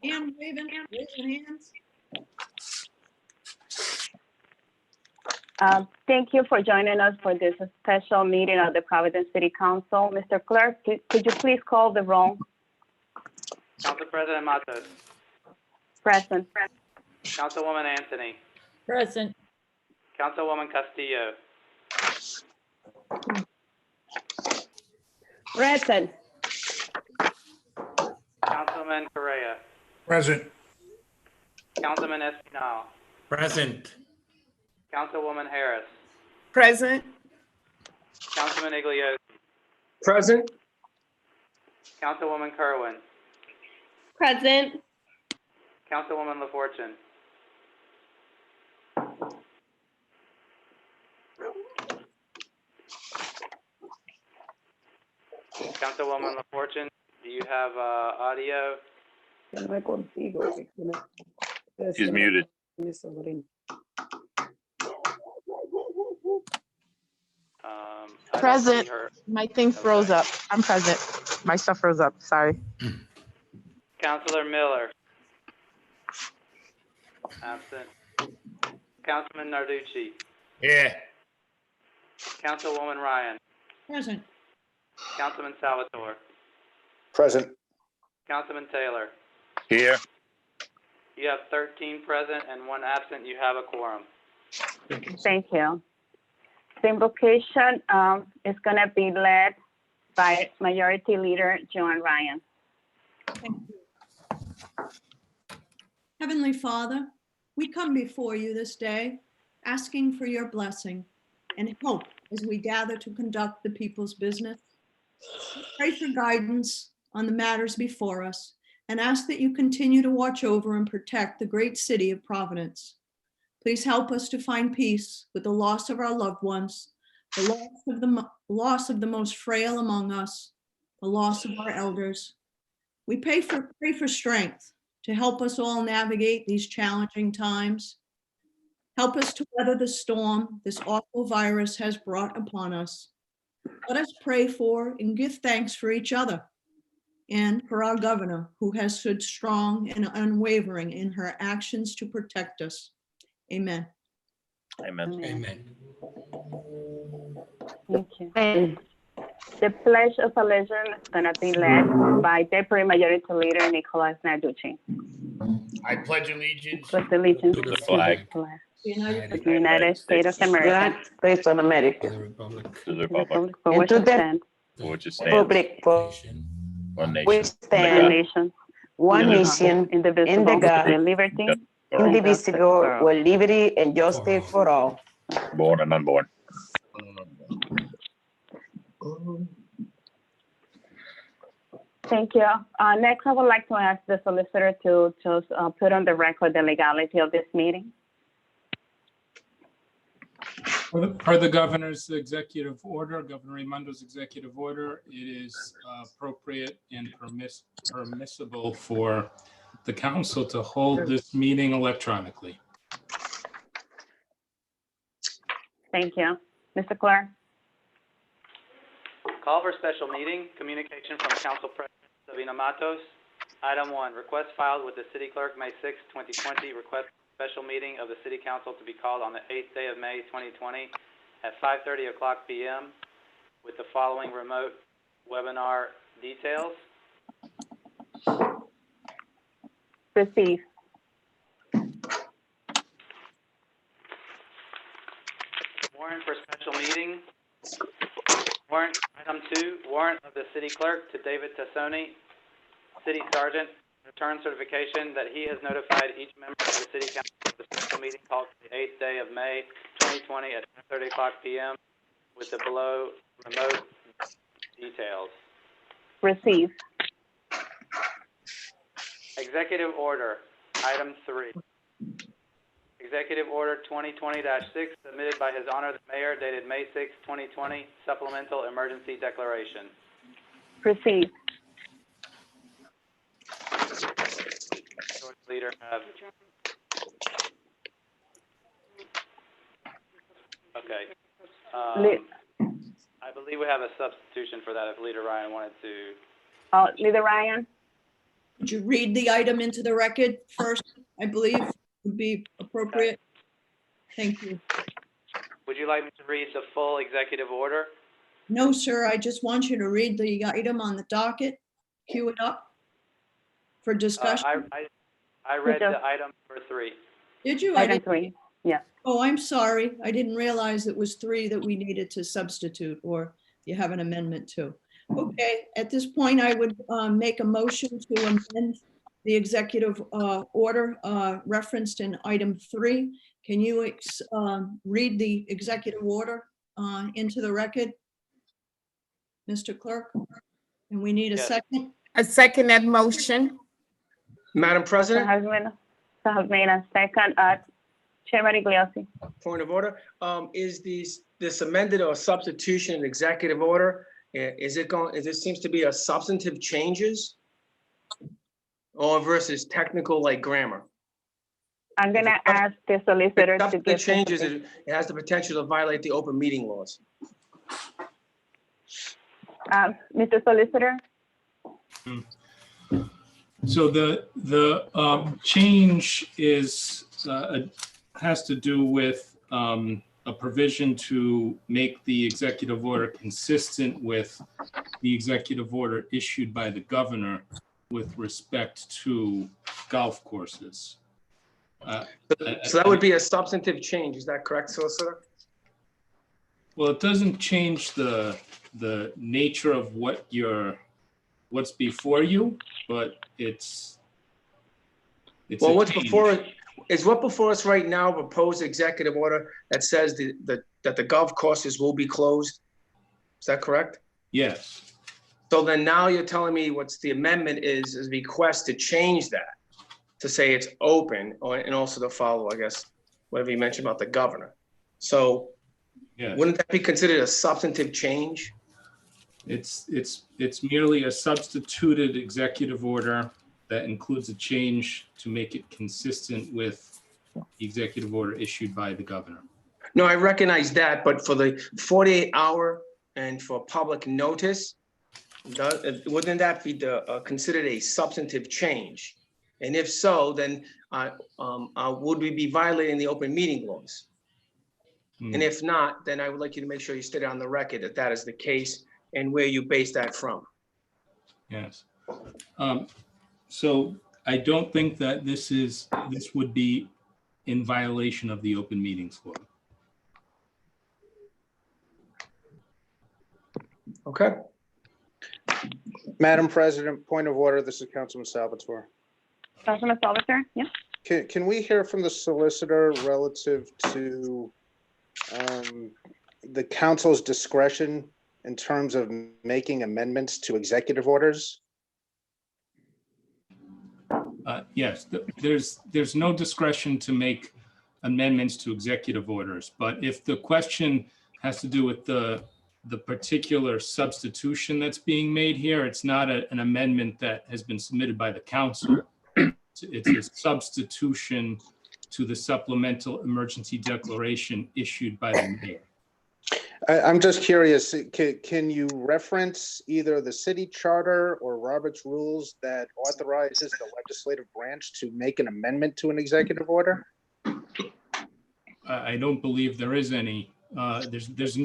hand waving hands. Thank you for joining us for this special meeting of the Providence City Council. Mr. Clerk, could you please call the roll? Council President Matos. Present. Councilwoman Anthony. Present. Councilwoman Castillo. Present. Councilman Correa. Present. Councilman Espinal. Present. Councilwoman Harris. Present. Councilman Iglesias. Present. Councilwoman Kerwin. Present. Councilwoman LaFortune. Councilwoman LaFortune, do you have audio? She's muted. I don't Present. see her. My thing froze up. I'm present. My stuff froze up. Sorry. Councilor Miller. Absent. Councilman Narducci. Yeah. Councilwoman Ryan. Present. Councilman Salvatore. Present. Councilman Taylor. Here. You have 13 present and 1 absent. You have a quorum. Thank you. The invocation is going to be led by Majority Leader Joan Ryan. Thank you. Heavenly Father, we come before you this day, asking for your blessing and help as we gather to conduct the people's business. We pray for guidance on the matters before us and ask that you continue to watch over and protect the great city of Providence. Please help us to find peace with the loss of our loved ones, the loss of the most frail among us, the loss of our elders. We pray for strength to help us all navigate these challenging times. Help us to weather the storm this awful virus has brought upon us. Let us pray for and give thanks for each other and for our governor, who has stood strong and unwavering in her actions to protect us. Amen. Amen. Amen. Thank you. The Pledge of Allegiance is going to be led by Deputy Majority Leader Nicolas Narducci. I pledge allegiance With allegiance To the flag. of United the United States of America, United States of to America, the republic, To the the republic republic for And which to it the- stands, for which it stands, Republic for nation, one nation, which one stand nation, one Indivisible. nation, indivisible, God, with liberty for all, and indivisible, justice for all. with liberty and justice for all. born and unborn. Thank you. Next, I would like to ask the solicitor to just put on the record the legality of this meeting. Per the governor's executive order, Governor Raimondo's executive order, it is appropriate and permissible for the council to hold this meeting electronically. Thank you. Mr. Clerk? Call for special meeting, communication from Council President Sabina Matos. Item 1, request filed with the City Clerk, May 6, 2020. Request special meeting of the City Council to be called on the 8th day of May, 2020 at 5:30 p.m. with the following remote webinar details. Receive. Warrant for special meeting. Warrant, item 2, warrant of the City Clerk to David Tassoni, City Sergeant, return certification that he has notified each member of the City Council of the special meeting called for the 8th day of May, 2020 at 5:30 p.m. with the below remote details. Receive. Executive Order, item 3. Executive Order 2020-6 submitted by His Honor the Mayor dated May 6, 2020, supplemental emergency declaration. Receive. Leader have. Okay. I believe we have a substitution for that if Leader Ryan wanted to. Leader Ryan? Would you read the item into the record first, I believe would be appropriate? Thank you. Would you like me to read the full executive order? No, sir, I just want you to read the item on the docket, cue it up for discussion. I read the item number 3. Did you? I Item didn't- 3. Yeah. Oh, I'm sorry. I didn't realize it was 3 that we needed to substitute, or you have an amendment to. Okay, at this point, I would make a motion to amend the executive order referenced in item 3. Can you read the executive order into the record, Mr. Clerk? And we need a Yes. second. I second that motion. Madam So President, has made a second. Chairman Iglesias. point of order. Is this amended or substitution in executive order? Is it seems to be a substantive changes? Or versus technical like grammar? I'm gonna ask the solicitor to Substantive give. changes, it has the potential to violate the open meeting laws. Mr. Solicitor, So the change is, has to do with a provision to make the executive order consistent with the executive order issued by the governor with respect to golf courses. So that would be a substantive change, is that correct, Solicitor? Well, it doesn't change the nature of what's before you, but it's Well, a what's change. before, is what before us right now proposed executive order that says that the golf courses will be closed? Is that correct? Yes, So then now you're telling me what's the amendment is a request to change that, to say it's open, and also to follow, I guess, whatever you mentioned about the governor. So yes. wouldn't that be considered a substantive change? It's merely a substituted executive order that includes a change to make it consistent with the executive order issued by the governor. No, I recognize that, but for the 48-hour and for public notice, wouldn't that be considered a substantive change? And if so, then would we be violating the open meeting laws? And if not, then I would like you to make sure you state on the record that that is the case and where you base that from. Yes. So I don't think that this would be in violation of the open meetings law. Okay. Madam President, point of order, this is Councilman Salvatore. Councilman Salvatore, yeah? Can we hear from the solicitor relative to the council's discretion in terms of making amendments to executive orders? Yes, there's no discretion to make amendments to executive orders, but if the question has to do with the particular substitution that's being made here, it's not an amendment that has been submitted by the council. It's a substitution to the supplemental emergency declaration issued by the mayor. I'm just curious, can you reference either the city charter or Robert's rules that authorizes the legislative branch to make an amendment to an executive order? I don't believe there is any. There's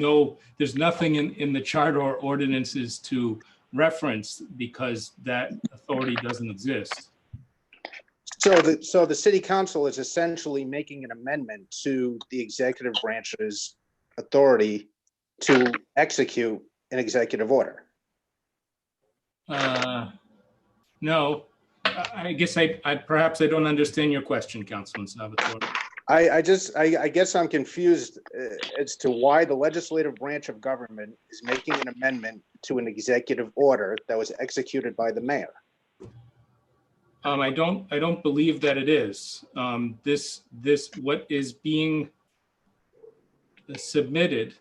nothing in the charter or ordinances to reference because that authority doesn't exist. So the city council is essentially making an amendment to the executive branch's authority to execute an executive order. No, I guess perhaps I don't understand your question, Councilman Salvatore. I guess I'm confused as to why the legislative branch of government is making an amendment to an executive order that was executed by the mayor. I don't believe that it is. What is being submitted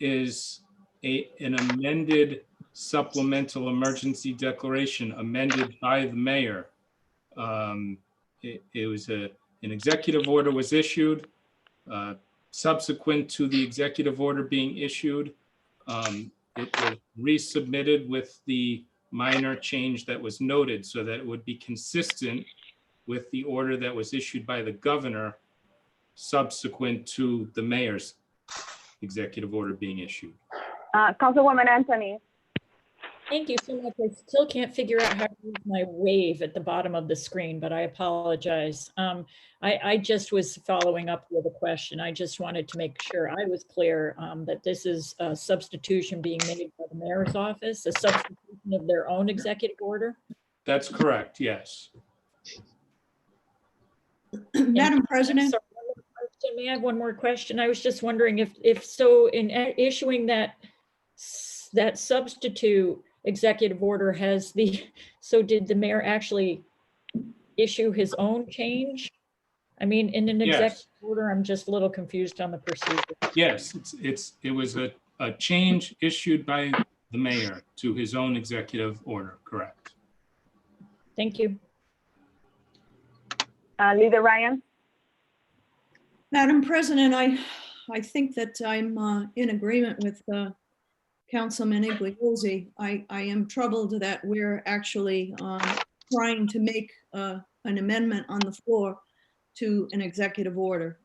is an amended supplemental emergency declaration amended by the mayor. It was an executive order was issued. Subsequent to the executive order being issued, it was resubmitted with the minor change that was noted so that it would be consistent with the order that was issued by the governor subsequent to the mayor's executive order being issued. Councilwoman Anthony, Thank you so much. I still can't figure out how to use my wave at the bottom of the screen, but I apologize. I just was following up with a question. I just wanted to make sure I was clear that this is a substitution being made by the mayor's office, a substitution of their own executive order. That's correct, yes. Madam President, Sorry, one more question. May I have one more question? I was just wondering if so in issuing that substitute executive order so did the mayor actually issue his own change? I mean, in an Yes. executive order, I'm just a little confused on the procedure. Yes, it was a change issued by the mayor to his own executive order, correct? Thank you. Leader Ryan, Madam President, I think that I'm in agreement with Councilman Igliozzi. I am troubled that we're actually trying to make an amendment on the floor to an executive order.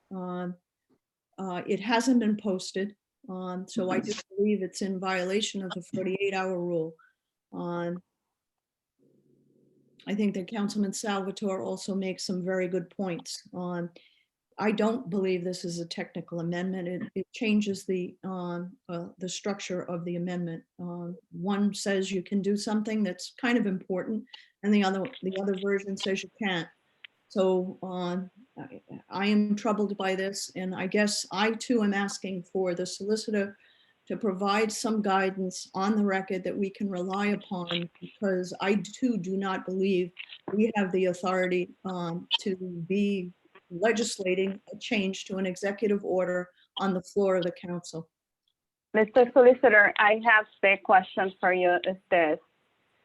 It hasn't been posted, so I do believe it's in violation of the 48-hour rule. I think that Councilman Salvatore also makes some very good points. I don't believe this is a technical amendment. It changes the structure of the amendment. One says you can do something that's kind of important, and the other version says you can't. So I am troubled by this, and I guess I too am asking for the solicitor to provide some guidance on the record that we can rely upon, because I too do not believe we have the authority to be legislating a change to an executive order on the floor of the council. Mr. Solicitor, I have a question for you. Is this,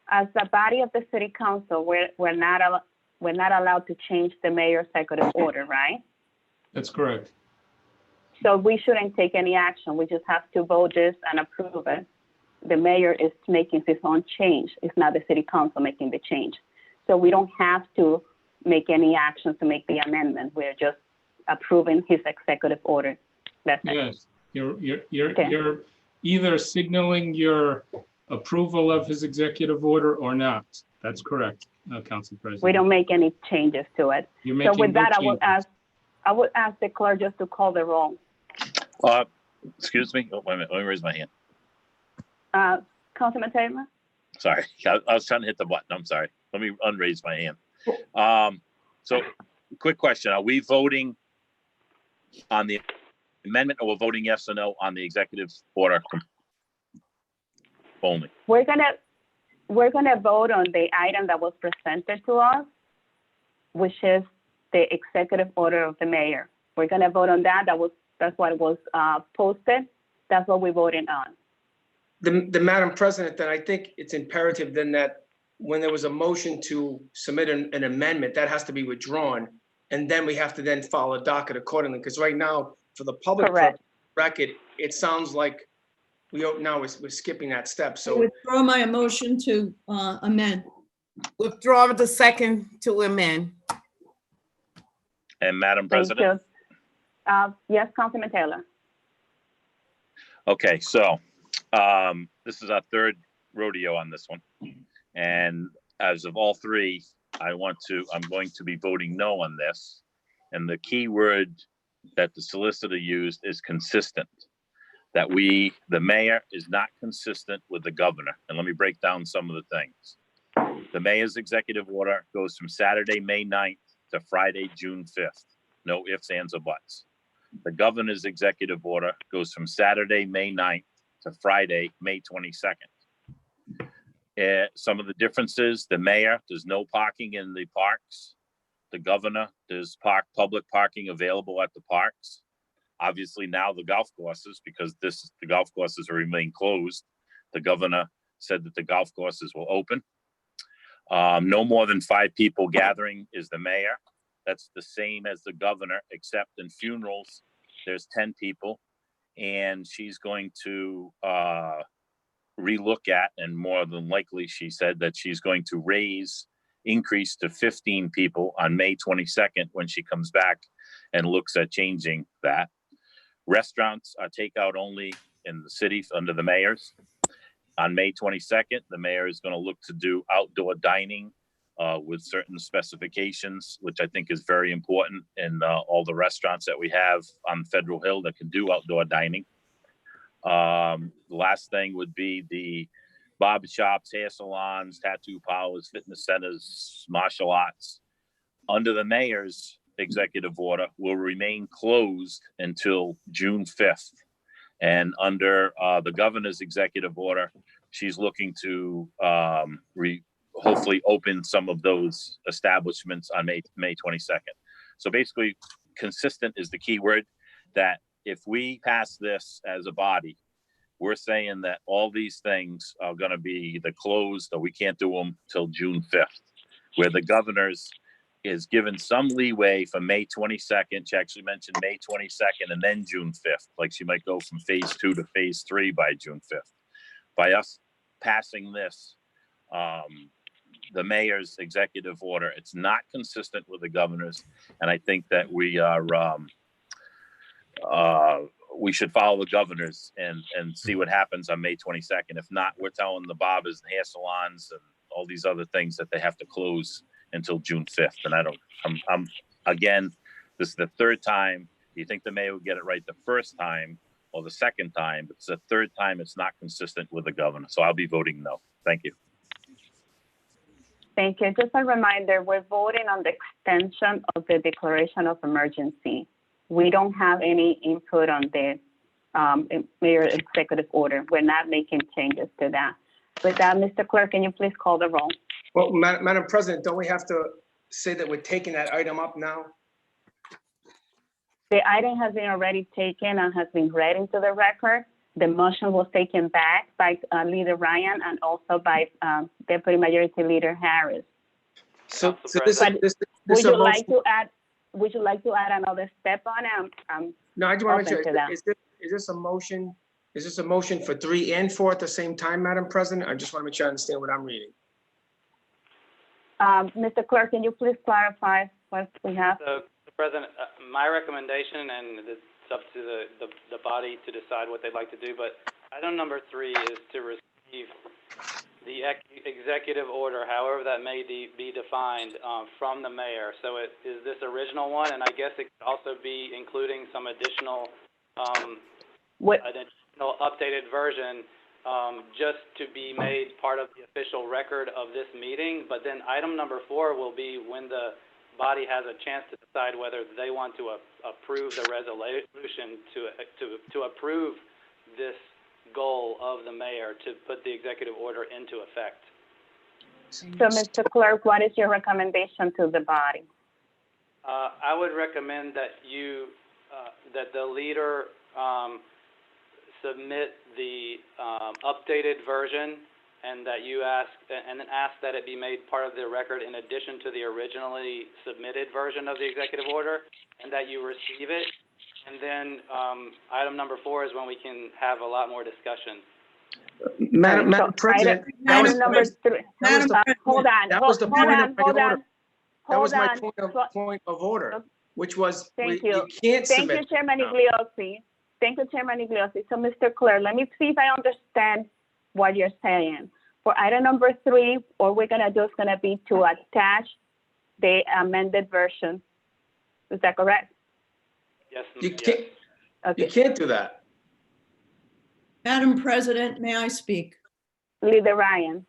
as the body of the city council, we're not allowed to change the mayor's executive order, right? That's correct. So we shouldn't take any action. We just have to vote this and approve it. The mayor is making his own change. It's not the city council making the change. So we don't have to make any actions to make the amendment. We're just approving his executive order. That's it. Yes, Okay. you're either signaling your approval of his executive order or not. That's correct, Council President. We don't make any changes to it. You're So making with no that, changes. I would ask the clerk just to call the roll. Excuse me. Oh, wait a minute. Let me raise my hand. Councilman Taylor? Sorry. I was trying to hit the button. I'm sorry. Let me unraise my hand. So quick question. Are we voting on the amendment, or we're voting yes or no on the executive order only? We're gonna vote on the item that was presented to us, which is the executive order of the mayor. We're gonna vote on that. That's what was posted. That's what we're voting on. The Madam President, then I think it's imperative then that when there was a motion to submit an amendment, that has to be withdrawn. And then we have to then follow a docket accordingly, because right now, for the public Correct. record, it sounds like we're skipping that step. I So withdraw my motion to amend. Withdraw the second to amend. And Madam Thank President? you. Yes, Councilman Taylor. Okay, so this is our third rodeo on this one. And as of all three, I'm going to be voting no on this. And the key word that the solicitor used is consistent. That the mayor is not consistent with the governor. And let me break down some of the things. The mayor's executive order goes from Saturday, May 9th to Friday, June 5th. No ifs, ands, or buts. The governor's executive order goes from Saturday, May 9th to Friday, May 22nd. Some of the differences: the mayor, there's no parking in the parks. The governor, there's public parking available at the parks. Obviously now the golf courses, because the golf courses will remain closed. The governor said that the golf courses will open. No more than 5 people gathering is the mayor. That's the same as the governor, except in funerals, there's 10 people. And she's going to relook at, and more than likely, she said that she's going to increase to 15 people on May 22nd when she comes back and looks at changing that. Restaurants are takeout only in the city under the mayor's. On May 22nd, the mayor is going to look to do outdoor dining with certain specifications, which I think is very important in all the restaurants that we have on Federal Hill that can do outdoor dining. The last thing would be the barber shops, hair salons, tattoo parlors, fitness centers, martial arts. Under the mayor's executive order, will remain closed until June 5th. And under the governor's executive order, she's looking to hopefully open some of those establishments on May 22nd. So basically, consistent is the key word, that if we pass this as a body, we're saying that all these things are going to be either closed or we can't do them till June 5th, where the governor's is given some leeway for May 22nd. She actually mentioned May 22nd and then June 5th. Like she might go from phase 2 to phase 3 by June 5th. By us passing this, the mayor's executive order, it's not consistent with the governor's. And I think that we are, we should follow the governor's and see what happens on May 22nd. If not, we're telling the barbers and hair salons and all these other things that they have to close until June 5th. And I'm again, this is the third time. Do you think the mayor would get it right the first time or the second time? But it's the third time it's not consistent with the governor. So I'll be voting no. Thank you. Thank you. Just a reminder, we're voting on the extension of the declaration of emergency. We don't have any input on the mayor's executive order. We're not making changes to that. With that, Mr. Clerk, can you please call the roll? Well, Madam President, don't we have to say that we're taking that item up now? The item has been already taken and has been read into the record. The motion was taken back by Leader Ryan and also by Deputy Majority Leader Harris. So Would you like to add another step on it? No, I just want to make open to sure, that. is this a motion? Is this a motion for 3 and 4 at the same time, Madam President? I just want to make sure I understand what I'm reading. Mr. Clerk, can you please clarify what we have? So, Mr. President, my recommendation, and it's up to the body to decide what they'd like to do, but item number 3 is to receive the executive order, however that may be defined, from the mayor. So it is this original one, and I guess it could also be including some additional updated version, just to be made part of the official record of this meeting. But then item number 4 will be when the body has a chance to decide whether they want to approve the resolution to approve this goal of the mayor to put the executive order into effect. So, Mr. Clerk, what is your recommendation to the body? I would recommend that that the leader submit the updated version, and that you ask that it be made part of the record in addition to the originally submitted version of the executive order, and that you receive it. And then item number 4 is when we can have a lot more discussion. Madam President, that was my point of order, which was you can't submit. Thank you, Chairman Iglesias. Thank you, Chairman Iglesias. So, Mr. Clerk, let me see if I understand what you're saying. For item number 3, all we're gonna do is gonna be to attach the amended version. Is that correct? Yes. You can't do that. Madam President, may I speak? Leader Ryan.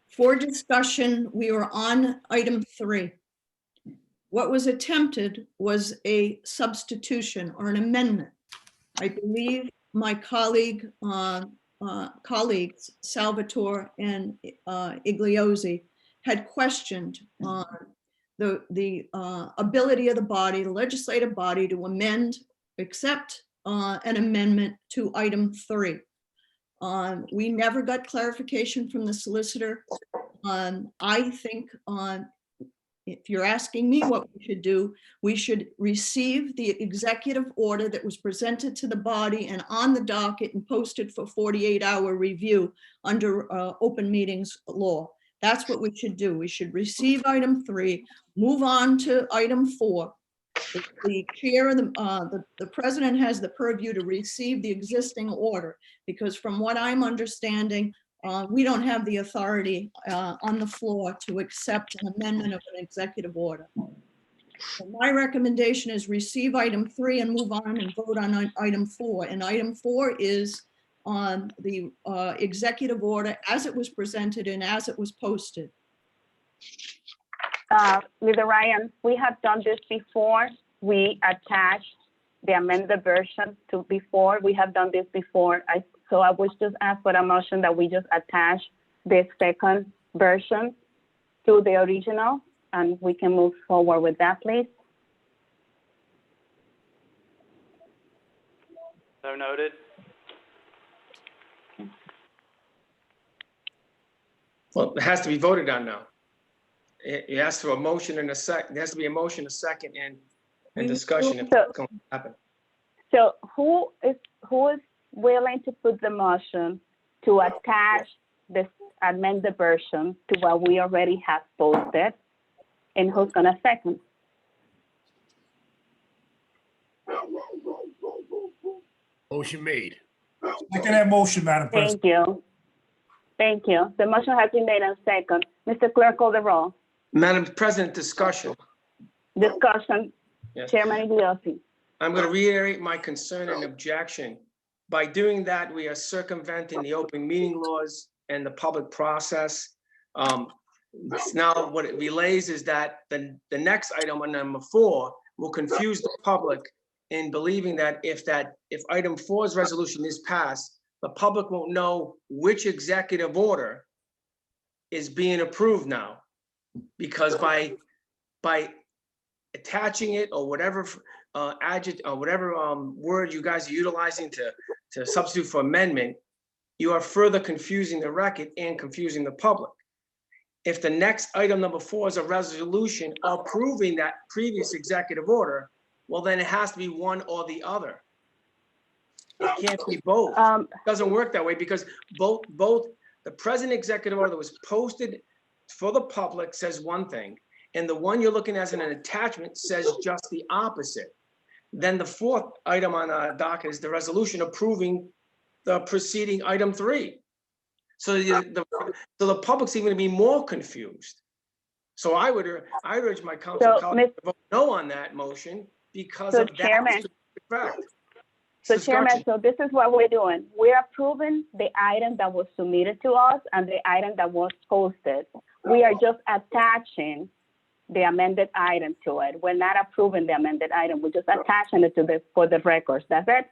For discussion, we were on item 3. What was attempted was a substitution or an amendment. I believe my colleagues Salvatore and Igliosi had questioned the ability of the body, the legislative body, to accept an amendment to item 3. We never got clarification from the solicitor. I think if you're asking me what we should do, we should receive the executive order that was presented to the body and on the docket and posted for 48-hour review under open meetings law. That's what we should do. We should receive item 3, move on to item 4. The chair of the president has the purview to receive the existing order, because from what I'm understanding, we don't have the authority on the floor to accept an amendment of an executive order. So my recommendation is receive item 3 and move on and vote on item 4. And item 4 is on the executive order as it was presented and as it was posted. Leader Ryan, we have done this before. We attached the amended version to before. We have done this before. So I was just asked for a motion that we just attach the second version to the original, and we can move forward with that, please. So noted. Well, it has to be voted on now. It has to be a motion and a second. There has to be a motion, a second, and discussion if it's going to happen. So who is willing to put the motion to attach this amended version to what we already have posted? And who's gonna second? Motion made. Second that motion, Madam President. Thank you. Thank you. The motion has been made and second. Mr. Clerk, call the roll. Madam President, discussion. Discussion. Yes. Chairman Iglesias. I'm going to reiterate my concern and objection. By doing that, we are circumventing the open meeting laws and the public process. Now, what it relays is that the next item on number 4 will confuse the public in believing that if item 4's resolution is passed, the public won't know which executive order is being approved now. Because by attaching it or whatever word you guys are utilizing to substitute for amendment, you are further confusing the record and confusing the public. If the next item number 4 is a resolution approving that previous executive order, well, then it has to be one or the other. It can't be both. It doesn't work that way because both the present executive order that was posted for the public says one thing, and the one you're looking at as an attachment says just the opposite. Then the 4th item on our docket is the resolution approving the preceding item 3. So the public's even gonna be more confused. So I urge my council colleagues to vote no on that motion because of that. Chairman. Correct. So Chairman, so this is what we're doing. We're approving the item that was submitted to us and the item that was posted. We are just attaching the amended item to it. We're not approving the amended item. We're just attaching it for the records. That's it.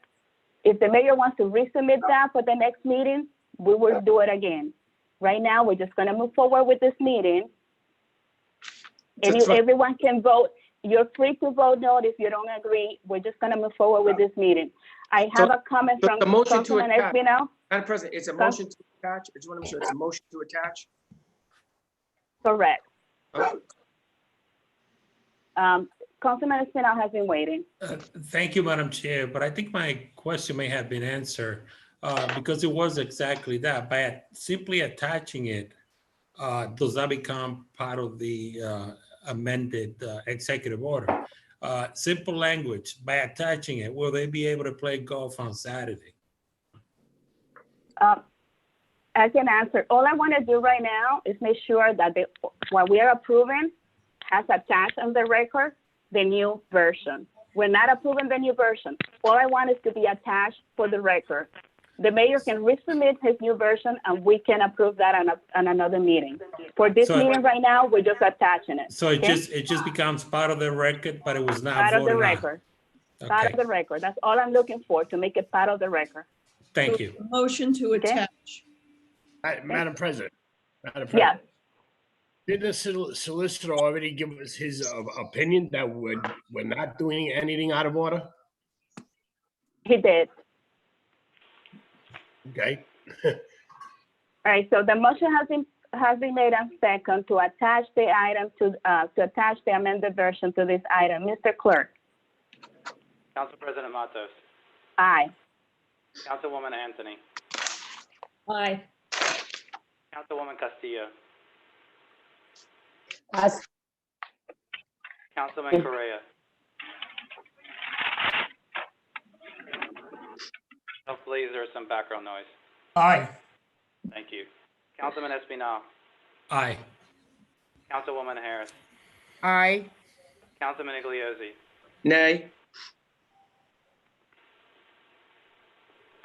If the mayor wants to resubmit that for the next meeting, we will do it again. Right now, we're just gonna move forward with this meeting. And everyone can vote. You're free to vote no if you don't agree. We're just gonna move forward with this meeting. I have a comment from Councilman Espino. Madam President, it's a motion to attach. I just want to make sure it's a motion to attach. Correct. Okay. Councilman Espino has been waiting. Thank you, Madam Chair, but I think my question may have been answered because it was exactly that. By simply attaching it, does that become part of the amended executive order? Simple language, by attaching it, will they be able to play golf on Saturday? I can answer. All I want to do right now is make sure that what we are approving has attached on the record the new version. We're not approving the new version. All I want is to be attached for the record. The mayor can resubmit his new version and we can approve that on another meeting. For this meeting right now, we're just attaching it. So it just becomes part of the record, but it was not part of the voted on. record. Part of the record. That's all I'm looking for, to make it part of the record. Thank you. Motion to attach. Madam President. Yeah. Did the solicitor already give us his opinion that we're not doing anything out of order? He did. Okay. All right, so the motion has been has been made and second to attach the item to attach the amended version to this item. Mr. Clerk? Council President Matos. Aye. Councilwoman Anthony. Aye. Councilwoman Castillo. Aye. Councilman Correa. Hopefully there's some background noise. Aye. Thank you. Councilman Espinal. Aye. Councilwoman Harris. Aye. Councilman Igliozzi. Nay.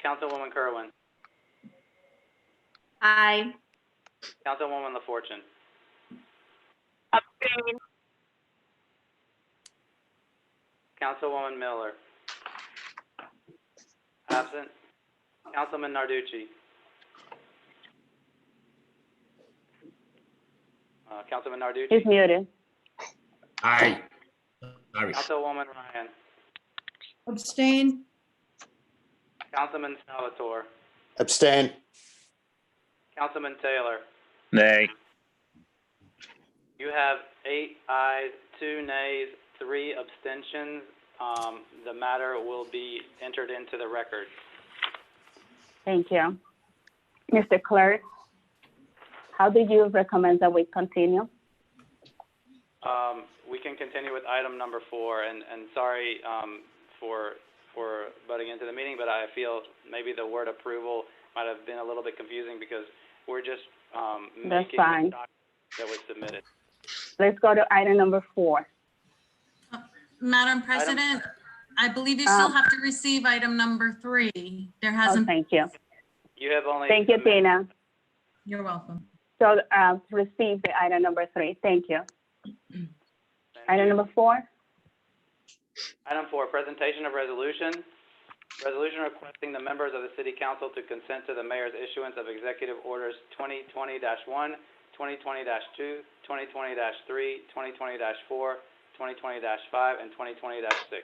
Councilwoman Kerwin. Aye. Councilwoman LaFortune. Abstain. Councilwoman Miller. Absent. Councilman Narducci. Councilman Narducci. He's muted. Aye. Sorry. Councilwoman Ryan. Abstain? Councilman Salvatore. Abstain. Councilman Taylor. Nay. You have 8 ayes, 2 nays, 3 abstentions. The matter will be entered into the record. Thank you. Mr. Clerk, how do you recommend that we continue? We can continue with item number 4, and sorry for butting into the meeting, but I feel maybe the word approval might have been a little bit confusing because we're just making fine. the document that was submitted. Let's go to item number 4. Madam President, I believe you still have to receive item number 3. There Oh, hasn't. thank you. You have only. Thank you, Tina. You're welcome. So, receive the item number 3. Thank you. Item number 4. Item 4, presentation of resolution. Resolution requesting the members of the City Council to consent to the mayor's issuance of executive orders 2020-1, 2020-2, 2020-3, 2020-4, 2020-5, and 2020-6.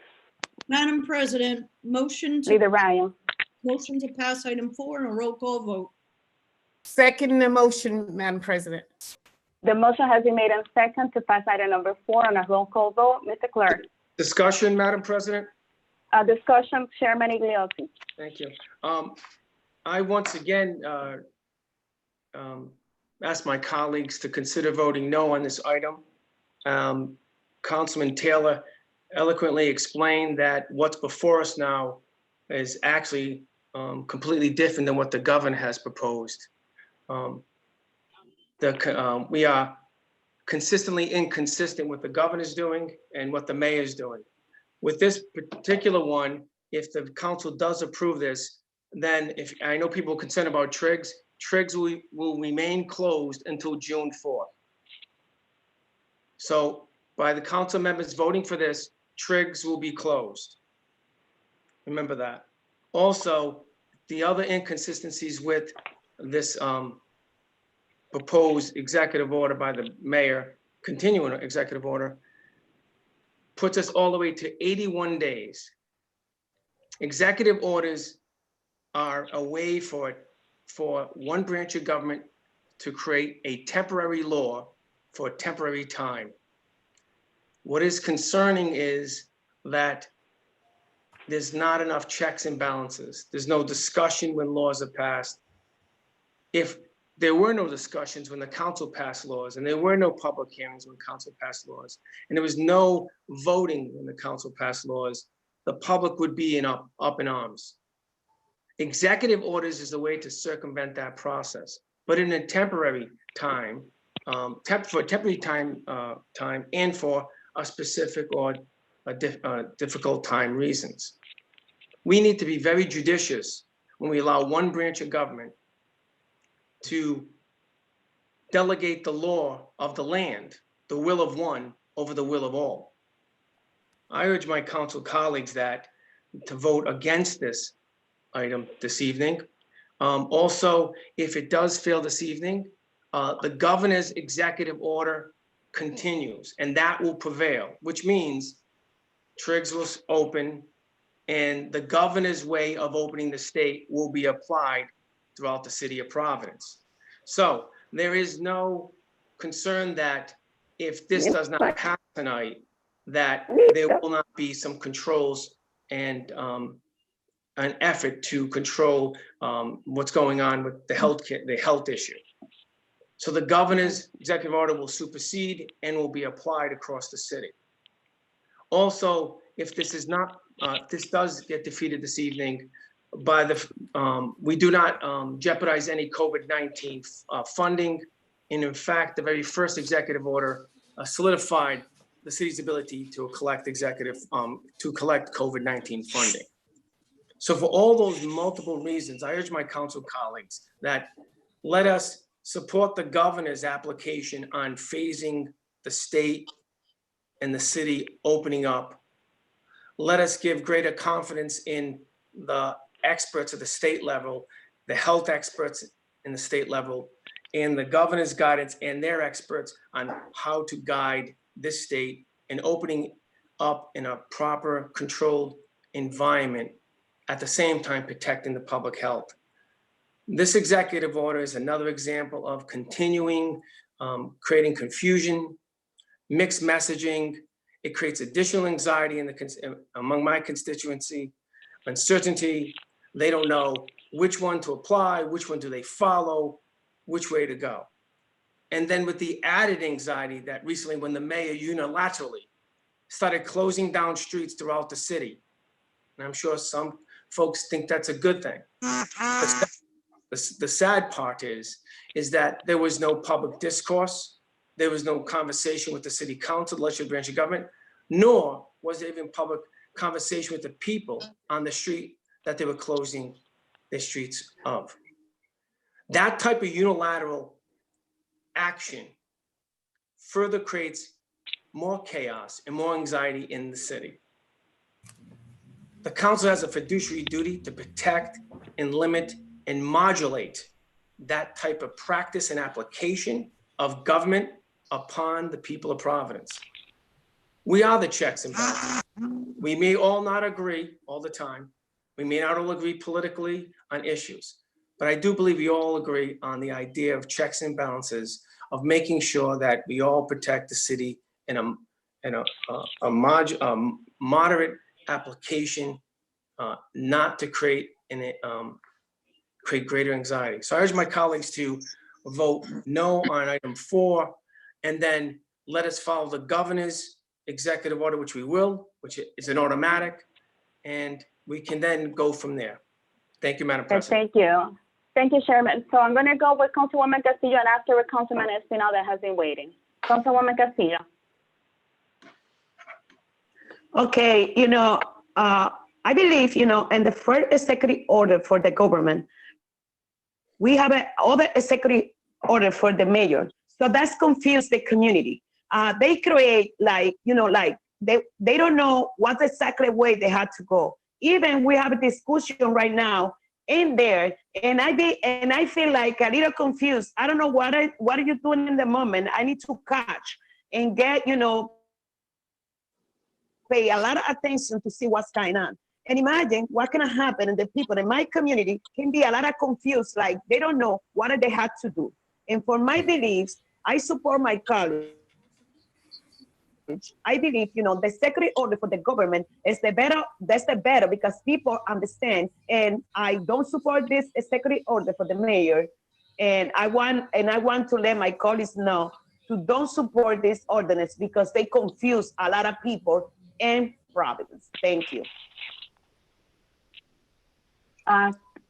Madam President, motion Leader to, Ryan. motion to pass item 4 and a roll call vote. Second the motion, Madam President. The motion has been made and second to pass item number 4 on a roll call vote. Mr. Clerk? Discussion, Madam President? Discussion, Chairman Igliozzi. Thank you. I once again ask my colleagues to consider voting no on this item. Councilman Taylor eloquently explained that what's before us now is actually completely different than what the governor has proposed. We are consistently inconsistent with the governor's doing and what the mayor's doing. With this particular one, if the council does approve this, then if, I know people are concerned about Triggs will remain closed until June 4th. So by the council members voting for this, Triggs will be closed. Remember that. Also, the other inconsistencies with this proposed executive order by the mayor, continuing executive order, puts us all the way to 81 days. Executive orders are a way for one branch of government to create a temporary law for a temporary time. What is concerning is that there's not enough checks and balances. There's no discussion when laws are passed. If there were no discussions when the council passed laws, and there were no public hearings when council passed laws, and there was no voting when the council passed laws, the public would be up in arms. Executive orders is a way to circumvent that process, but in a temporary time, for temporary time and for a specific or a difficult time reasons. We need to be very judicious when we allow one branch of government to delegate the law of the land, the will of one over the will of all. I urge my council colleagues to vote against this item this evening. Also, if it does fail this evening, the governor's executive order continues, and that will prevail, which means Triggs will open and the governor's way of opening the state will be applied throughout the city of Providence. So there is no concern that if this does not pass tonight, that there will not be some controls and an effort to control what's going on with the health issue. So the governor's executive order will supersede and will be applied across the city. Also, if this is not, if this does get defeated this evening, by the, we do not jeopardize any COVID-19 funding. And in fact, the very first executive order solidified the city's ability to collect COVID-19 funding. So for all those multiple reasons, I urge my council colleagues that let us support the governor's application on phasing the state and the city opening up. Let us give greater confidence in the experts at the state level, the health experts in the state level, and the governor's guidance and their experts on how to guide this state in opening up in a proper controlled environment, at the same time protecting the public health. This executive order is another example of continuing creating confusion, mixed messaging. It creates additional anxiety among my constituency, uncertainty. They don't know which one to apply, which one do they follow, which way to go. And then with the added anxiety that recently when the mayor unilaterally started closing down streets throughout the city, and I'm sure some folks think that's a good thing. The sad part is that there was no public discourse, there was no conversation with the city council, the legislative branch of government, nor was there even public conversation with the people on the street that they were closing their streets of. That type of unilateral action further creates more chaos and more anxiety in the city. The council has a fiduciary duty to protect and limit and modulate that type of practice and application of government upon the people of Providence. We are the checks and balances. We may all not agree all the time. We may not all agree politically on issues, but I do believe we all agree on the idea of checks and balances, of making sure that we all protect the city in a moderate application, not to create greater anxiety. So I urge my colleagues to vote no on item 4, and then let us follow the governor's executive order, which we will, which is an automatic, and we can then go from there. Thank you, Madam President. Thank you. Thank you, Chairman. So I'm going to go with Councilwoman Castillo, and after with Councilman Espinal that has been waiting. Councilwoman Castillo. Okay, I believe, in the first executive order for the government, we have other executive order for the mayor. So that's confused the community. They create they don't know what exactly way they had to go. Even we have a discussion right now in there, and I feel like a little confused. I don't know what are you doing in the moment. I need to catch and get, pay a lot of attention to see what's going on. And imagine what can happen, and the people in my community can be a lot of confused, like they don't know what they had to do. And for my beliefs, I support my colleagues. I believe, the executive order for the government is the better because people understand. And I don't support this executive order for the mayor. And I want to let my colleagues know to don't support this ordinance because they confuse a lot of people in Providence. Thank you.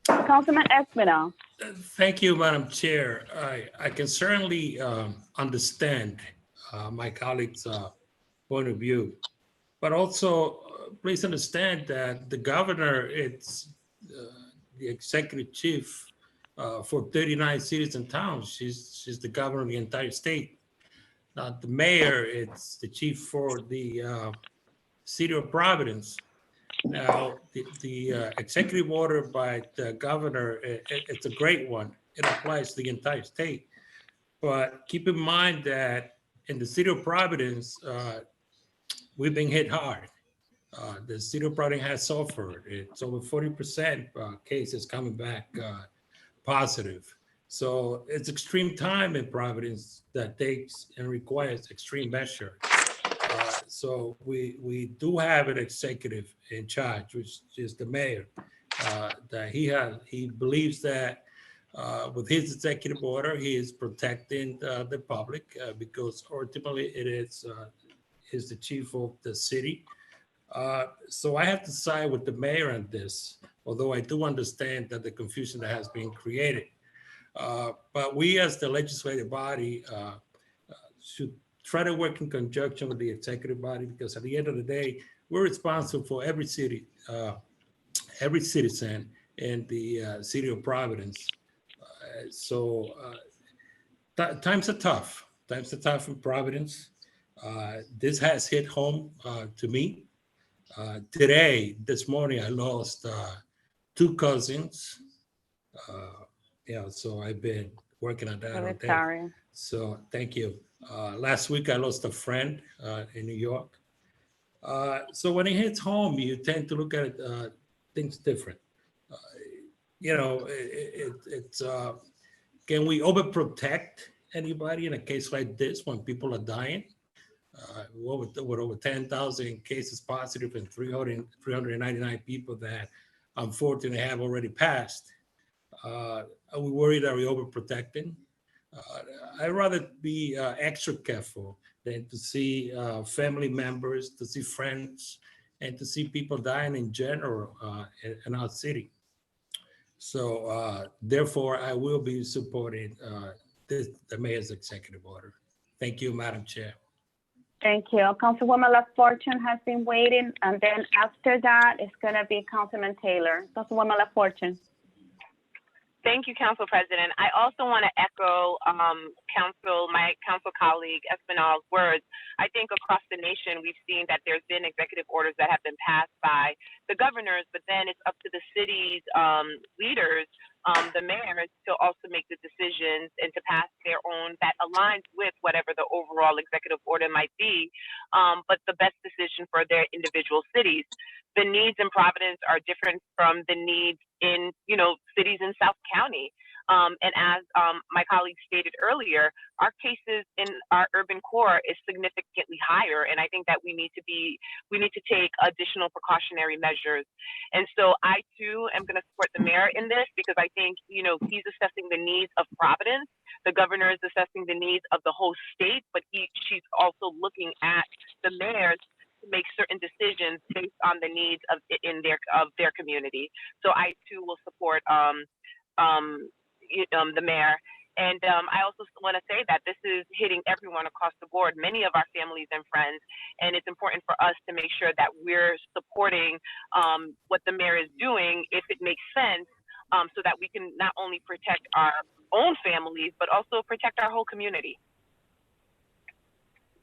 Councilman Espinal. Thank you, Madam Chair. I can certainly understand my colleagues' point of view, but also please understand that the governor is the executive chief for 39 cities and towns. She's the governor of the entire state. Not the mayor, it's the chief for the city of Providence. Now, the executive order by the governor, it's a great one. It applies to the entire state. But keep in mind that in the city of Providence, we've been hit hard. The city of Providence has suffered. It's over 40% cases coming back positive. So it's extreme time in Providence that takes and requires extreme measure. So we do have an executive in charge, which is the mayor. That he believes that with his executive order, he is protecting the public because ultimately it is the chief of the city. So I have to side with the mayor on this, although I do understand that the confusion that has been created. But we as the legislative body should try to work in conjunction with the executive body, because at the end of the day, we're responsible for every city, every citizen in the city of Providence. Times are tough. Times are tough in Providence. This has hit home to me. This morning, I lost 2 cousins. So I've been working on that all day. Sorry. So thank you. Last week, I lost a friend in New York. So when it hits home, you tend to look at things different. Can we overprotect anybody in a case like this when people are dying? With over 10,000 cases positive and 399 people that unfortunately have already passed. Are we worried? Are we overprotecting? I'd rather be extra careful than to see family members, to see friends, and to see people dying in general in our city. So therefore, I will be supporting the mayor's executive order. Thank you, Madam Chair. Thank you. Councilwoman LaFortune has been waiting, and then after that, it's going to be Councilman Taylor. Councilwoman LaFortune. Thank you, Council President. I also want to echo my council colleague Espinal's words. I think across the nation, we've seen that there's been executive orders that have been passed by the governors, but then it's up to the city's leaders, the mayors, to also make the decisions and to pass their own that aligns with whatever the overall executive order might be, but the best decision for their individual cities. The needs in Providence are different from the needs in, cities in South County. And as my colleague stated earlier, our cases in our urban core is significantly higher. And I think that we need to take additional precautionary measures. And so I too am going to support the mayor in this, because I think, he's assessing the needs of Providence. The governor is assessing the needs of the whole state, but she's also looking at the mayors to make certain decisions based on the needs of their community. So I too will support the mayor. And I also want to say that this is hitting everyone across the board, many of our families and friends, and it's important for us to make sure that we're supporting what the mayor is doing, if it makes sense, so that we can not only protect our own families, but also protect our whole community.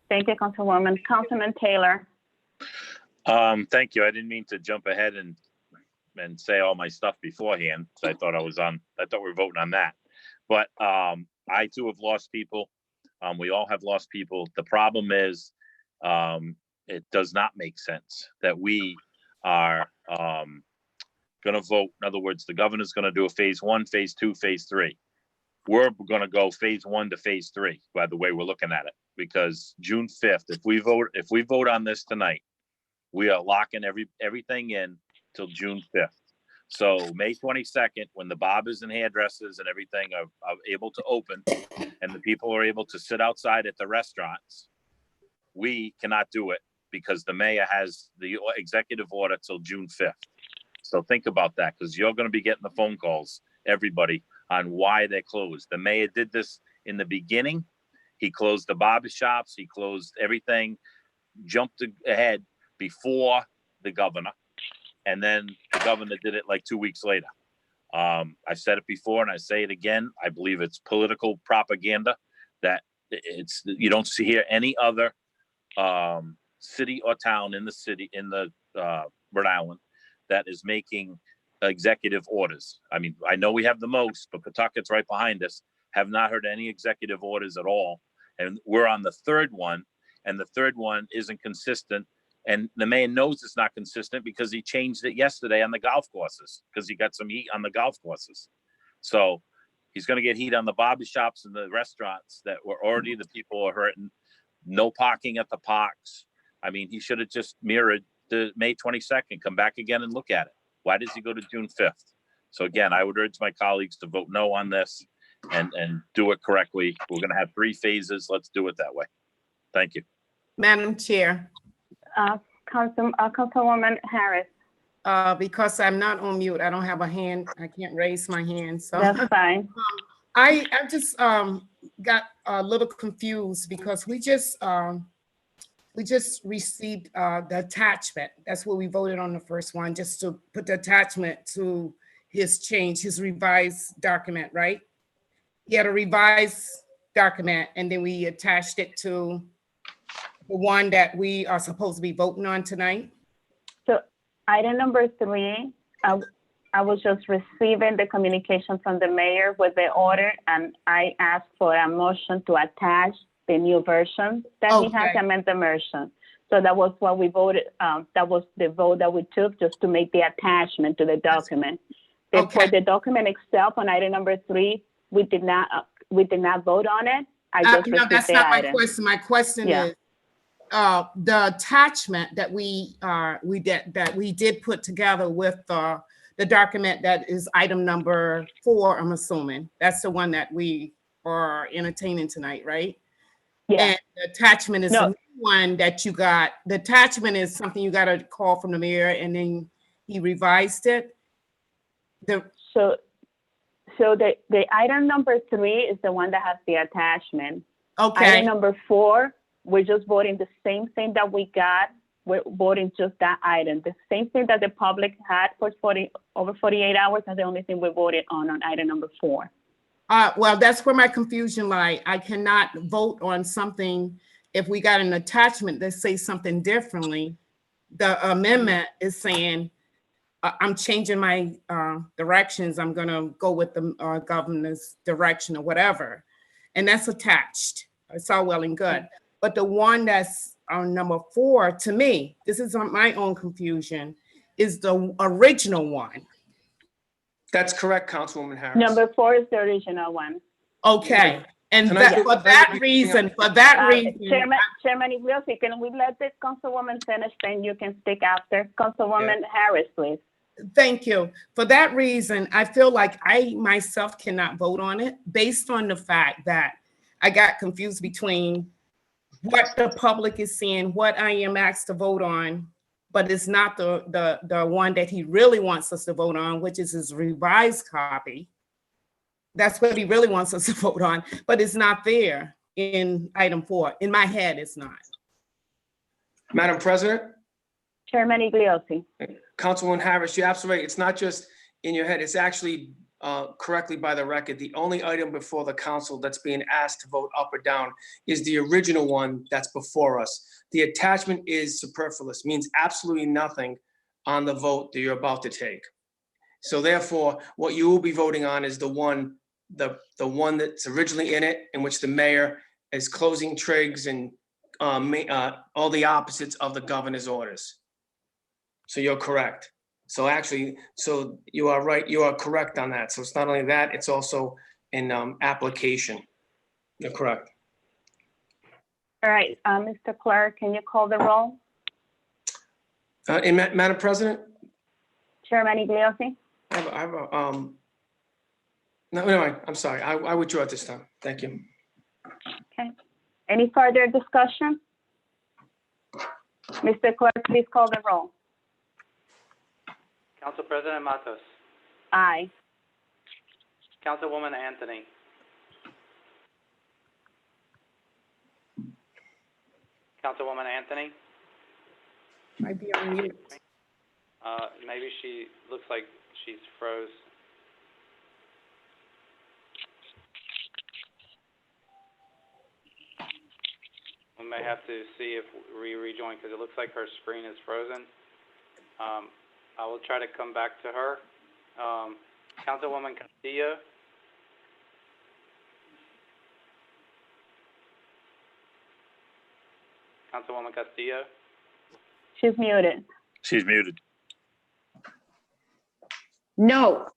Thank you, Councilwoman. Councilman Taylor. Thank you. I didn't mean to jump ahead and say all my stuff beforehand. So I thought we were voting on that. But I too have lost people. We all have lost people. The problem is it does not make sense that we are going to vote. In other words, the governor's going to do a phase 1, phase 2, phase 3. We're going to go phase 1 to phase 3, by the way we're looking at it, because June 5th, if we vote on this tonight, we are locking everything in till June 5th. So May 22nd, when the barbers and hairdressers and everything are able to open and the people are able to sit outside at the restaurants, we cannot do it because the mayor has the executive order till June 5th. So think about that, because you're going to be getting the phone calls, everybody, on why they're closed. The mayor did this in the beginning. He closed the barbershops. He closed everything, jumped ahead before the governor. And then the governor did it like 2 weeks later. I said it before and I say it again. I believe it's political propaganda that you don't see here any other city or town in the Rhode Island that is making executive orders. I mean, I know we have the most, but Pawtucket's right behind us, have not heard any executive orders at all. And we're on the third one, and the third one isn't consistent. And the mayor knows it's not consistent because he changed it yesterday on the golf courses, because he got some heat on the golf courses. So He's gonna get heat on the barber shops and the restaurants that were already, the people are hurting. No parking at the parks. I mean, he should have just mirrored the May 22nd, come back again and look at it. Why does he go to June 5th? So again, I would urge my colleagues to vote no on this and do it correctly. We're gonna have 3 phases. Let's do it that way. Thank you. Madam Chair, Councilwoman Harris, because I'm not on mute, I don't have a hand, I can't raise my hand, so. that's fine. I just got a little confused because we just received the attachment. That's what we voted on the first one, just to put the attachment to his change, his revised document, right? He had a revised document and then we attached it to the one that we are supposed to be voting on tonight. So item number 3, I was just receiving the communication from the mayor with the order, and I asked for a motion to attach the new version that he has, Okay. amend the version. So that was what we voted, that was the vote that we took, just to make the attachment to the document. For the document itself, on item number 3, we did not vote on it. I just No, received that's the not my item. question. My question Yeah. is, the attachment that we did put together with the document that is item number 4, I'm assuming. That's the one that we are entertaining tonight, right? Yeah. And the attachment is No. the new one that you got. The attachment is something you got a call from the mayor and then he revised it. So the item number 3 is the one that has the attachment. Okay. Item number 4, we're just voting the same thing that we got. We're voting just that item. The same thing that the public had for over 48 hours is the only thing we voted on item number 4. Well, that's where my confusion lies. I cannot vote on something if we got an attachment that says something differently. The amendment is saying, I'm changing my directions. I'm gonna go with the governor's direction or whatever. And that's attached. It's all well and good. But the one that's on number 4, to me, this is my own confusion, is the original one. That's correct, Councilwoman Harris. Number 4 is the original one. Okay. And Can I that, do- for that reason, Chairman Iglesias, can we let the Councilwoman finish, then you can speak after? Councilwoman Harris, please. Thank you. For that reason, I feel like I myself cannot vote on it based on the fact that I got confused between what the public is saying, what I am asked to vote on, but it's not the one that he really wants us to vote on, which is his revised copy. That's what he really wants us to vote on, but it's not there in item 4. In my head, it's not. Madam President? Chairman Iglesias. Councilwoman Harris, you're absolutely right. It's not just in your head, it's actually correctly by the record. The only item before the council that's being asked to vote up or down is the original one that's before us. The attachment is superfluous, means absolutely nothing on the vote that you're about to take. So therefore, what you will be voting on is the one that's originally in it, in which the mayor is closing trigs and all the opposites of the governor's orders. So you're correct. So actually, so you are right, you are correct on that. So it's not only that, it's also in application. You're correct. All right, Mr. Clerk, can you call the roll? Madam President? Chairman Iglesias? I have a, no, never mind. I'm sorry. I withdraw at this time. Thank you. Okay. Any further discussion? Mr. Clerk, please call the roll. Council President Matos. Aye. Councilwoman Anthony. Councilwoman Anthony. Might be on mute. Maybe she looks like she's froze. We may have to see if we rejoin because it looks like her screen is frozen. I will try to come back to her. Councilwoman Castillo. Councilwoman Castillo. She's muted. She's muted. No.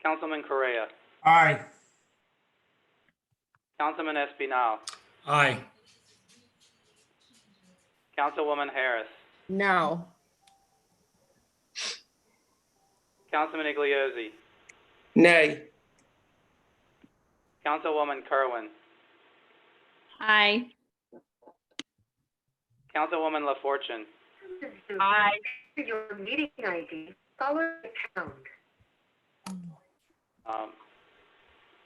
Councilman Correa, Aye. Councilman Espinal, Aye. Councilwoman Harris, No. Councilman Igliozzi, Nay. Councilwoman Kerwin, Aye. Councilwoman LaFortune, Aye. Your meeting ID, follow the pound.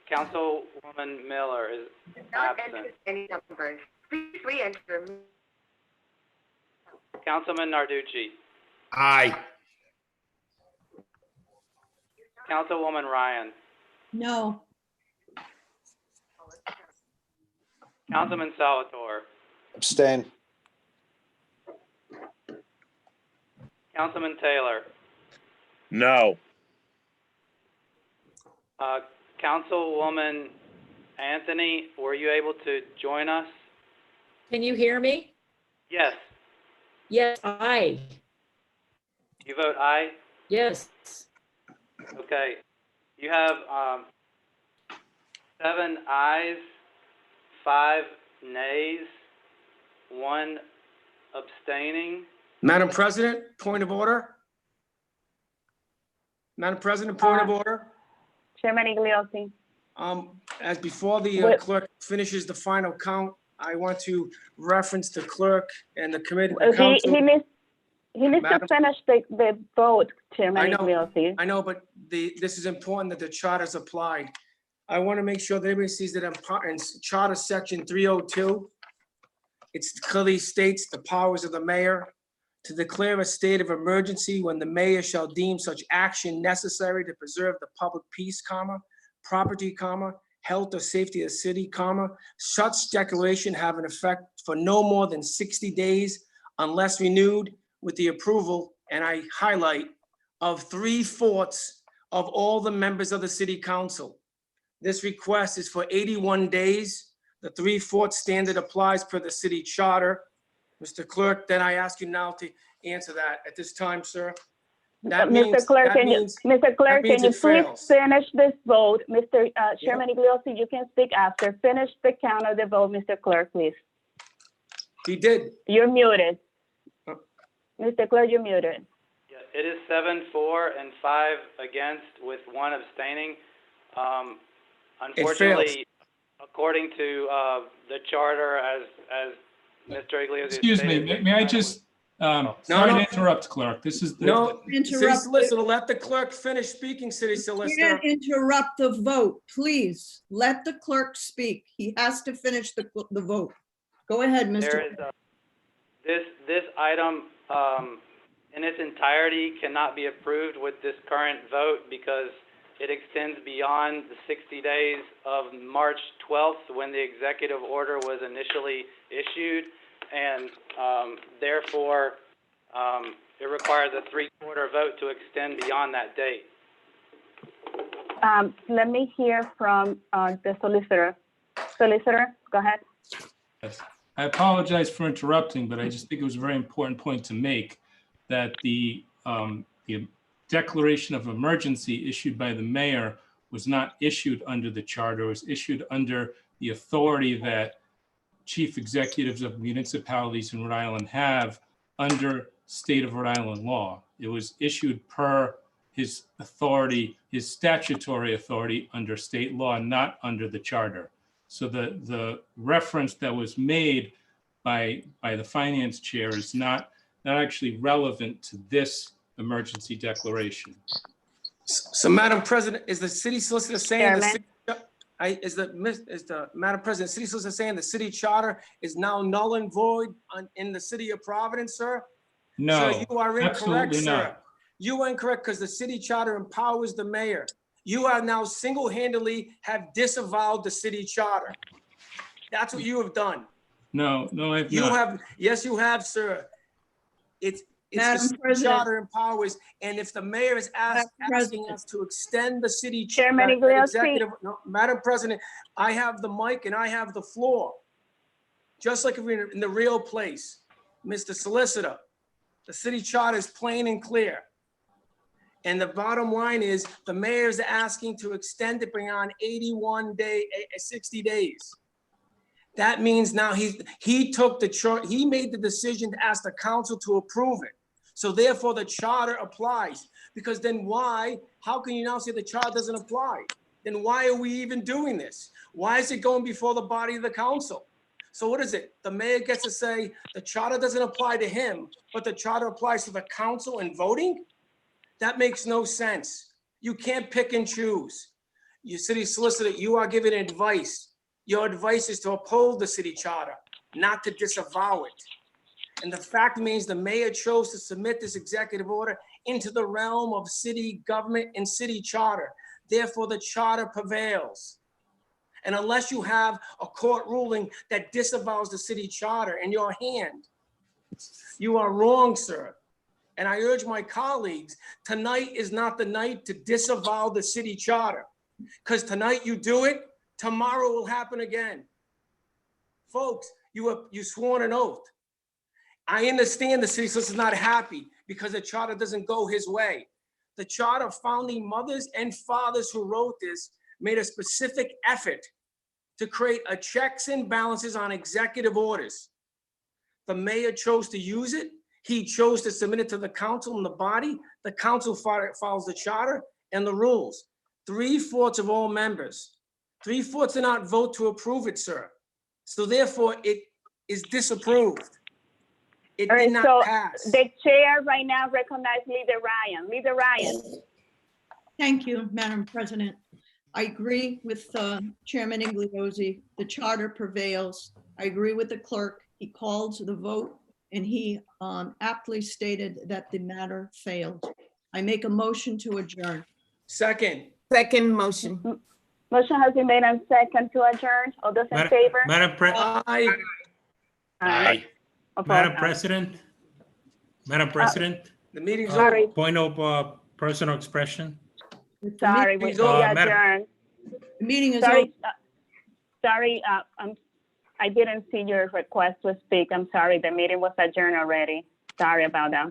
Councilwoman Miller is Did not absent. enter any numbers. Please re-enter. Councilman Narducci, Aye. Councilwoman Ryan, No. Councilman Salvatore, Abstain. Councilman Taylor, No. Councilwoman Anthony, were you able to join us? Can you hear me? Yes, Yes, aye. you vote aye? Yes. Okay. You have 7 ayes, 5 nays, 1 abstaining. Madam President, point of order. Madam President, point of order. Chairman Igliozzi. As before the What- clerk finishes the final count, I want to reference the clerk and the committee, the He council. needs to Madam- finish the vote, Chairman I know. Igliozzi. I know, but this is important that the charter's applied. I want to make sure that everybody sees that in Charter Section 302, it clearly states the powers of the mayor to declare a state of emergency when the mayor shall deem such action necessary to preserve the public peace, property, health or safety of the city, such declaration have an effect for no more than 60 days unless renewed with the approval, and I highlight, of 3/4 of all the members of the city council. This request is for 81 days. The 3/4 standard applies per the city charter. Mr. Clerk, then I ask you now to answer that at this time, sir. That Mr. means- Clerk, that can you, means- Mr. Clerk, means can you it please fails. finish this vote? Mr. Chairman Igliozzi, you can speak after. Finish the count of the vote, Mr. Clerk, please. He did. You're muted. Mr. Clerk, you're muted. Yeah, it is 7-4 and 5 against with 1 abstaining. Unfortunately, according to the charter, as Mr. Igliozzi Excuse me, stated, may I just, sorry no. to interrupt, clerk. This is. No, city Interrupt. solicitor, let the clerk finish speaking, city solicitor. Can't interrupt the vote, please. Let the clerk speak. He has to finish the vote. Go ahead, there Mr. is this item in its entirety cannot be approved with this current vote because it extends beyond the 60 days of March 12th when the executive order was initially issued, and therefore it requires a 3/4 vote to extend beyond that date. Let me hear from the solicitor. Solicitor, go ahead. Yes. I apologize for interrupting, but I just think it was a very important point to make that the declaration of emergency issued by the mayor was not issued under the charter. It was issued under the authority that chief executives of municipalities in Rhode Island have under state of Rhode Island law. It was issued per his authority, his statutory authority under state law, not under the charter. So the reference that was made by the finance chair is not actually relevant to this emergency declaration. So, Madam President, is the city solicitor saying the Chairman. Madam President, city solicitor saying the city charter is now null and void in the city of Providence, sir? No, Sir, you are incorrect, absolutely sir. not. You are incorrect because the city charter empowers the mayor. You are now single-handedly have disavowed the city charter. That's what you have done. No, I've You not. have, yes, you have, sir. It's Madam the city President. charter empowers, and if the mayor is Madam asking President. us to extend the city. Chairman that Igliozzi. executive- no, Madam President, I have the mic and I have the floor. Just like if we're in the real place, Mr. Solicitor, the city charter is plain and clear. And the bottom line is the mayor's asking to extend it beyond 60 days. That means now he took he made the decision to ask the council to approve it. So therefore the charter applies, because then how can you now say the charter doesn't apply? Then why are we even doing this? Why is it going before the body of the council? So what is it? The mayor gets to say the charter doesn't apply to him, but the charter applies to the council in voting? That makes no sense. You can't pick and choose. You city solicitor, you are giving advice. Your advice is to uphold the city charter, not to disavow it. And the fact means the mayor chose to submit this executive order into the realm of city government and city charter. Therefore, the charter prevails. And unless you have a court ruling that disavows the city charter in your hand, you are wrong, sir. And I urge my colleagues, tonight is not the night to disavow the city charter. Because tonight you do it, tomorrow will happen again. Folks, you sworn an oath. I understand the city solicitor is not happy because the charter doesn't go his way. The charter founding mothers and fathers who wrote this made a specific effort to create a checks and balances on executive orders. The mayor chose to use it. He chose to submit it to the council and the body. The council follows the charter and the rules. 3/4 of all members. 3/4 did not vote to approve it, sir. So therefore, it is disapproved. It All did right, not so pass. the chair right now recognizes Leader Ryan. Leader Ryan. Thank you, Madam President. I agree with Chairman Igliozzi. The charter prevails. I agree with the clerk. He called the vote and he aptly stated that the matter failed. I make a motion to adjourn. Second. Second motion. Motion has been made and second to adjourn. All those in favor? Madam Aye. Aye. Madam President, The meeting's Sorry. over. point of personal expression. Sorry, we meeting's over. adjourned. The meeting is over. Sorry, sorry, I didn't see your request to speak. I'm sorry, the meeting was adjourned already. Sorry about that.